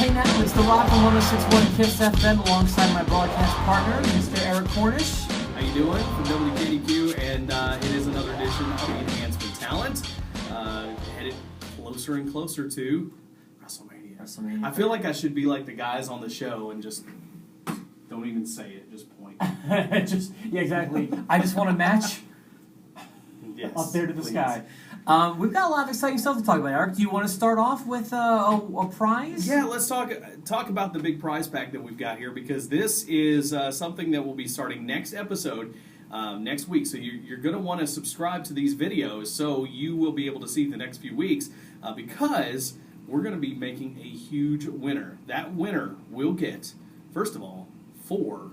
Hey Nat, it's The Rob from 106.1 KISS FM alongside my broadcast partner, Mr. Eric Cornish. How you doing? From WKDQ, and it is another edition of the Enhancement Talent. Headed closer and closer to WrestleMania. I feel like I should be like the guys on the show and just don't even say it, just point. Yeah, exactly. I just want to match up there to the sky. We've got a lot of exciting stuff to talk about, Eric. Do you want to start off with a prize? Yeah, let's talk about the big prize pack that we've got here, because this is something that will be starting next episode next week. So you're going to want to subscribe to these videos so you will be able to see the next few weeks, because we're going to be making a huge winner. That winner will get, first of all, four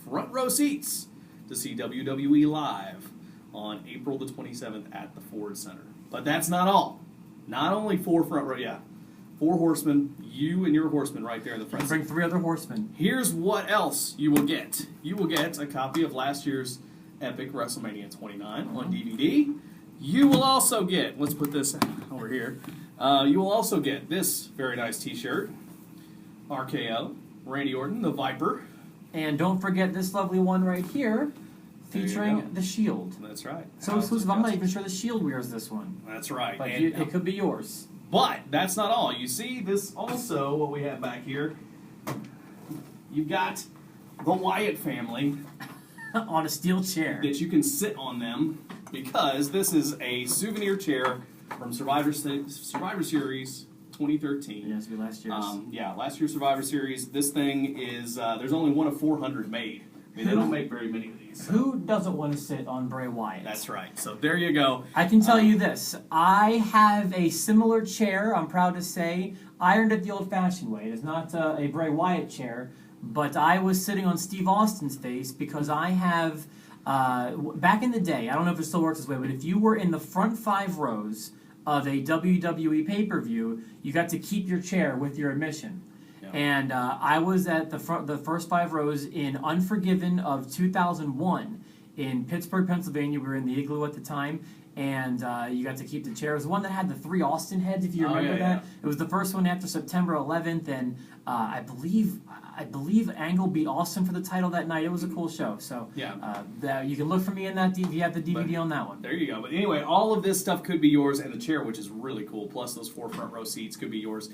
front row seats to see WWE live on April the 27th at the Ford Center. But that's not all. Not only four front row, four horsemen, you and your horseman right there in the front. Bring three other horsemen. Here's what else you will get. You will get a copy of last year's Epic WrestleMania 29 on DVD. You will also get, let's put this over here, you will also get this very nice t-shirt, RKO, Randy Orton, the Viper. And don't forget this lovely one right here, featuring the Shield. That's right. So exclusive, I'm not even sure the Shield wears this one. That's right. But it could be yours. But that's not all. You see this also, what we have back here, you've got the Wyatt family. On a steel chair. That you can sit on them, because this is a souvenir chair from Survivor Series 2013. Yes, last year's. Last year's Survivor Series. This thing is, there's only one of 400 made. I mean, they don't make very many of these. So. Who doesn't want to sit on Bray Wyatt? That's right. So there you go. I can tell you this. I have a similar chair, I'm proud to say, ironed it the old-fashioned way. It is not a Bray Wyatt chair, but I was sitting on Steve Austin's face because I have, back in the day, I don't know if it still works this way, but if you were in the front 5 rows of a WWE pay-per-view, you got to keep your chair with your admission. Yeah. And I was at the first 5 rows in Unforgiven of 2001 in Pittsburgh, Pennsylvania. We were in the Igloo at the time, and you got to keep the chair. It was the one that had the 3 Austin heads, if you remember that. Yeah. It was the first one after September 11th, and I believe Angle beat Austin for the title that night. It was a cool show. So you can look for me in that. If you have the DVD on that one. There you go. But anyway, all of this stuff could be yours, and the chair, which is really cool, plus those 4 front row seats, could be yours.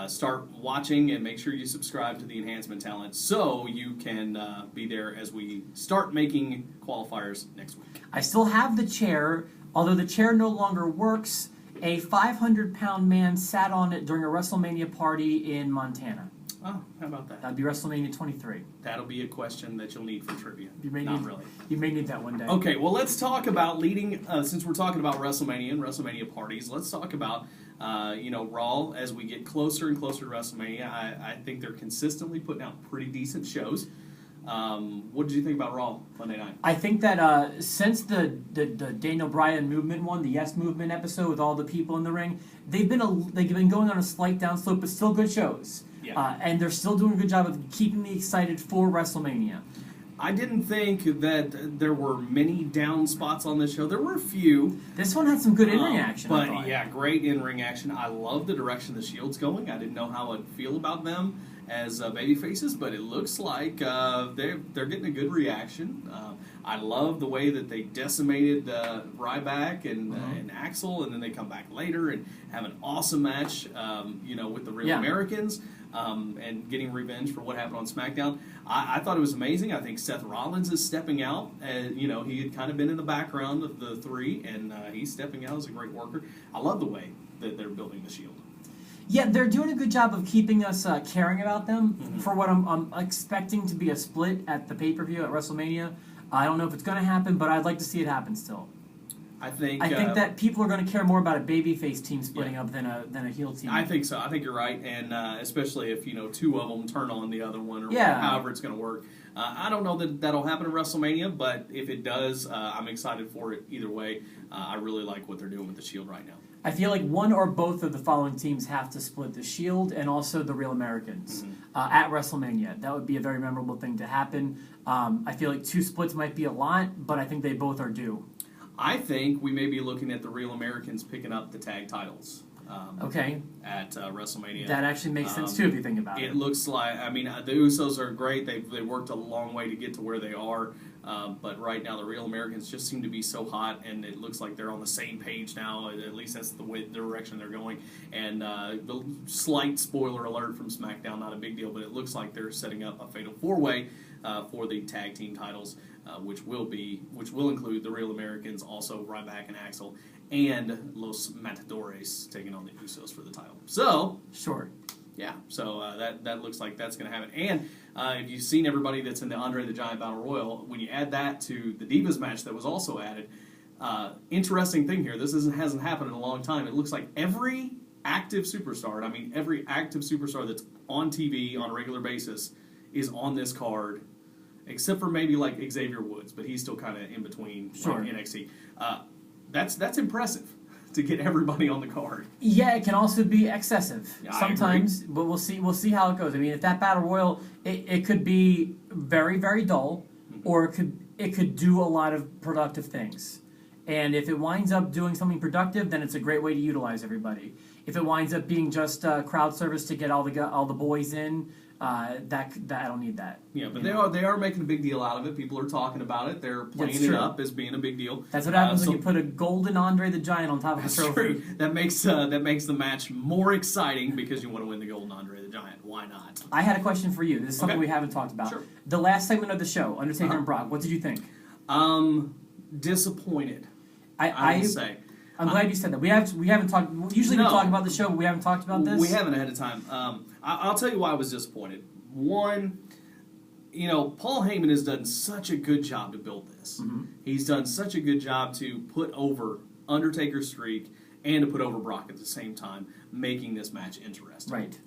Start watching and make sure you subscribe to the Enhancement Talent so you can be there as we start making qualifiers next week. I still have the chair, although the chair no longer works. A 500-pound man sat on it during a WrestleMania party in Montana. Oh, how about that? That'd be WrestleMania 23. That'll be a question that you'll need for trivia. You may need that one day. Okay, well, let's talk about since we're talking about WrestleMania and WrestleMania parties, let's talk about Raw as we get closer and closer to WrestleMania. I think they're consistently putting out pretty decent shows. What did you think about Raw Monday night? I think that since the Daniel Bryan movement one, the Yes Movement episode with all the people in the ring, they've been going on a slight downslope, but still good shows. Yeah. And they're still doing a good job of keeping me excited for WrestleMania. I didn't think that there were many down spots on this show. There were a few. This one had some good in-ring action. But great in-ring action. I love the direction the Shield's going. I didn't know how I'd feel about them as baby faces, but it looks like they're getting a good reaction. I love the way that they decimated Ryback and Axel, and then they come back later and have an awesome match, with the Real Americans. And getting revenge for what happened on SmackDown. I thought it was amazing. I think Seth Rollins is stepping out. He had kind of been in the background of the 3, and he's stepping out as a great worker. I love the way that they're building the Shield. Yeah, they're doing a good job of keeping us caring about them for what I'm expecting to be a split at the pay-per-view at WrestleMania. I don't know if it's going to happen, but I'd like to see it happen still. I think that people are going to care more about a babyface team splitting up than a heel team. I think so. I think you're right, and especially if 2 of them turn on the other one, or however it's going to work. I don't know that that'll happen at WrestleMania, but if it does, I'm excited for it either way. I really like what they're doing with the Shield right now. I feel like one or both of the following teams have to split the Shield and also the Real Americans at WrestleMania. That would be a very memorable thing to happen. I feel like 2 splits might be a lot, but I think they both are due. I think we may be looking at the Real Americans picking up the tag titles Okay. At WrestleMania. That actually makes sense too if you think about it. It looks like, I mean, the Usos are great. They worked a long way to get to where they are. But right now, the Real Americans just seem to be so hot, and it looks like they're on the same page now. At least that's the direction they're going. And the slight spoiler alert from SmackDown, not a big deal, but it looks like they're setting up a Fatal 4-Way for the tag team titles, which will include the Real Americans, also Ryback and Axel, and Los Matadores taking on the Usos for the title. So, sure. Yeah, so that looks like that's going to happen. And if you've seen everybody that's in the Andre the Giant Battle Royal, when you add that to the Divas match that was also added, interesting thing here, this hasn't happened in a long time. It looks like every active superstar, every active superstar that's on TV on a regular basis is on this card, except for maybe like Xavier Woods, but he's still kind of in between NXT. That's impressive to get everybody on the card. Yeah, it can also be excessive sometimes, agree. but we'll see how it goes. I mean, if that battle royal, it could be very, very dull, or it could do a lot of productive things. And if it winds up doing something productive, then it's a great way to utilize everybody. If it winds up being just crowd service to get all the boys in, that I don't need that. Yeah, but they are making a big deal out of it. People are talking about it. They're playing it up as being a big deal. That's what happens when you put a golden Andre the Giant on top of a trophy. True. That makes the match more exciting because you want to win the golden Andre the Giant. Why not? I had a question for you. This is something we haven't talked about. Sure. The last segment of the show, Undertaker and Brock. What did you think? Disappointed. I would say. I'm glad you said that. We haven't talked. Usually we talk about the show, but we haven't talked about this. We haven't ahead of time. I'll tell you why I was disappointed. One, Paul Heyman has done such a good job to build this. Mm-hmm. He's done such a good job to put over Undertaker's streak and to put over Brock at the same time, making this match interesting. Right.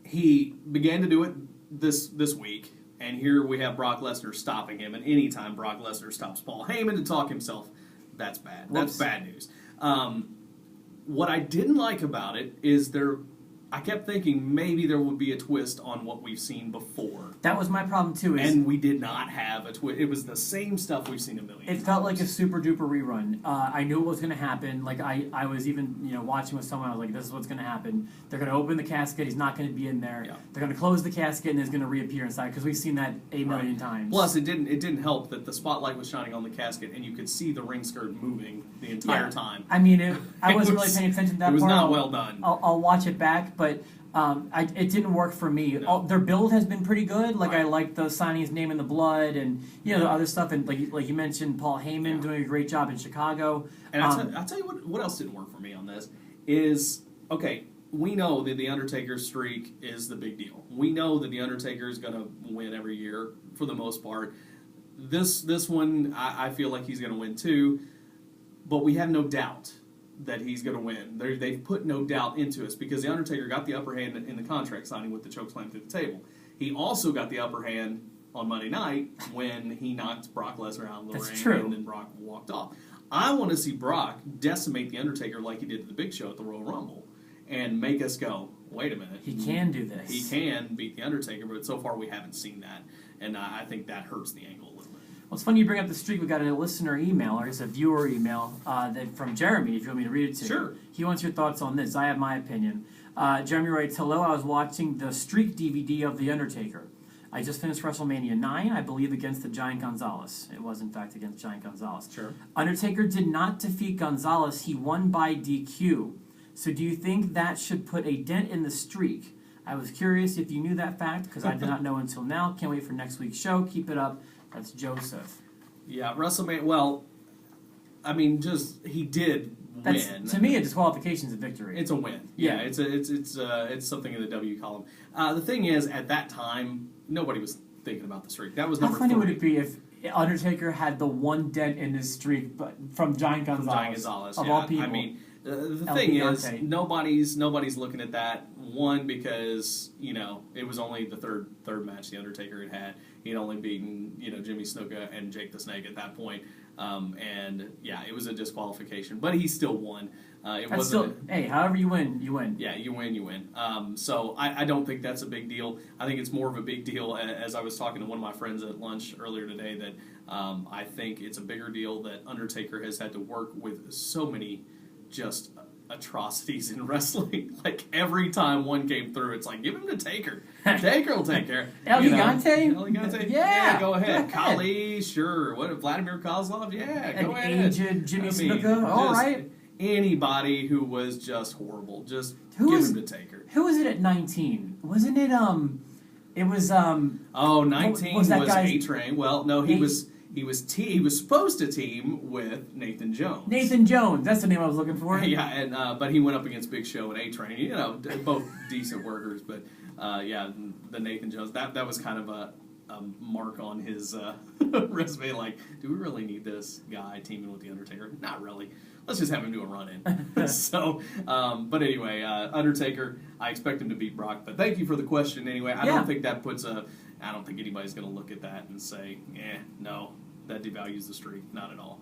He began to do it this week, and here we have Brock Lesnar stopping him. And anytime Brock Lesnar stops Paul Heyman to talk himself, that's bad. Whoops. That's bad news. What I didn't like about it is I kept thinking maybe there would be a twist on what we've seen before. That was my problem too. And we did not have a twist. It was the same stuff we've seen a million times. It felt like a super duper rerun. I knew what was going to happen. Like I was even watching with someone. I was like, this is what's going to happen. They're going to open the casket. He's not going to be in there. Yeah. They're going to close the casket and he's going to reappear inside because we've seen that 8 million times. Plus, it didn't help that the spotlight was shining on the casket and you could see the ring skirt moving the entire time. I mean, I wasn't really paying attention to that part. It was not well done. I'll watch it back, but it didn't work for me. No. Their build has been pretty good. Like I like the signing his name in the blood, and the other stuff. And like you mentioned, Paul Heyman doing a great job in Chicago. And I'll tell you what else didn't work for me on this is we know that the Undertaker streak is the big deal. We know that the Undertaker is going to win every year for the most part. This one, I feel like he's going to win too, but we have no doubt that he's going to win. They've put no doubt into us because the Undertaker got the upper hand in the contract signing with the chokeslam through the table. He also got the upper hand on Monday night when he knocked Brock Lesnar out of the ring. True. And then Brock walked off. I want to see Brock decimate the Undertaker like he did at the Big Show at the Royal Rumble and make us go, wait a minute. He can do this. He can beat the Undertaker, but so far we haven't seen that. And I think that hurts the angle a little bit. Well, it's funny you bring up the streak. We got a listener email, or I guess a viewer email, from Jeremy, if you want me to read it to you. Sure. He wants your thoughts on this. I have my opinion. Jeremy writes, hello, I was watching the Streak DVD of The Undertaker. I just finished WrestleMania 9, I believe, against the Giant Gonzalez. It was, in fact, against Giant Gonzalez. Sure. Undertaker did not defeat Gonzalez. He won by DQ. So do you think that should put a dent in the streak? I was curious if you knew that fact, because I did not know until now. Can't wait for next week's show. Keep it up. That's Joseph. Yeah, WrestleMania, well, I mean, he did win. To me, a disqualification is a victory. It's a win. Yeah, it's something in the W column. The thing is, at that time, nobody was thinking about the streak. That was number 3. How funny would it be if Undertaker had the one dent in his streak, but from Giant Gonzalez, of all people? I mean, the thing is, nobody's looking at that. One, because it was only the third match the Undertaker had. He'd only beaten Jimmy Snuka and Jake the Snake at that point, and it was a disqualification. But he still won. Hey, however you win, you win. Yeah, you win. So I don't think that's a big deal. I think it's more of a big deal, as I was talking to one of my friends at lunch earlier today, that I think it's a bigger deal that Undertaker has had to work with so many just atrocities in wrestling. Like every time one came through, it's like, give him to Taker. Taker will take care. El Gigante? El Gigante? Yeah, go ahead. go ahead. Kali, sure. What, Vladimir Kozlov? Yeah, An go ahead. aged Jimmy I mean, Snuka? All just right. Anybody who was just horrible, just Who give was- him to Taker. Who was it at 19? Wasn't it, it was, Oh, 19 what was, was that guy's- A-Train. Well, no, he A- was supposed to team with Nathan Jones. Nathan Jones. That's the name I was looking for. Yeah, and but he went up against Big Show and A-Train. You know, both decent workers, but yeah, the Nathan Jones, that was kind of a mark on his resume. Like, do we really need this guy teaming with the Undertaker? Not really. Let's just have him do a run-in. So, but anyway, Undertaker, I expect him to beat Brock. But thank you for the question anyway. I don't think that puts I don't think anybody's going to look at that and say, no, that devalues the streak. Not at all.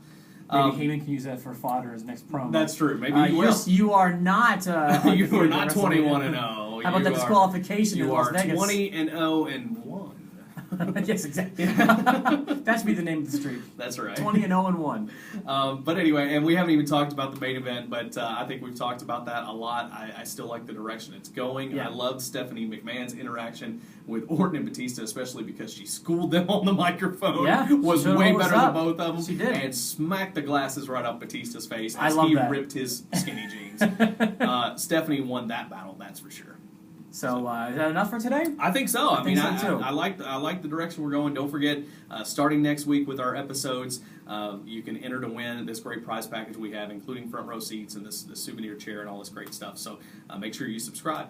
Maybe Heyman can use that for fodder as next promo. That's true. Maybe he will. You are not. You are not 21-0. How about the disqualification in You Las are Vegas? 20-0-1. Yes, exactly. That should be the name of the streak. That's right. 20-0-1. But anyway, and we haven't even talked about the main event, but I think we've talked about that a lot. I still like the direction it's going. Yeah. I love Stephanie McMahon's interaction with Orton and Batista, especially because she schooled them on the microphone. Yeah, was she showed way them what's better than up. both of them. She did. And smacked the glasses right off Batista's face I as love he that. ripped his skinny jeans. Stephanie won that battle, that's for sure. So, is that enough for today? I think so. I mean, think so, too. I like the direction we're going. Don't forget, starting next week with our episodes, you can enter to win this great prize package we have, including front row seats and this souvenir chair and all this great stuff. So make sure you subscribe.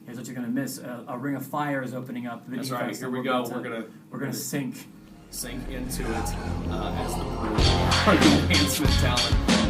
Here's what you're going to miss. A Ring of Fire is opening up. That's right. Here we go. We're gonna sink into it as the enhancement talent.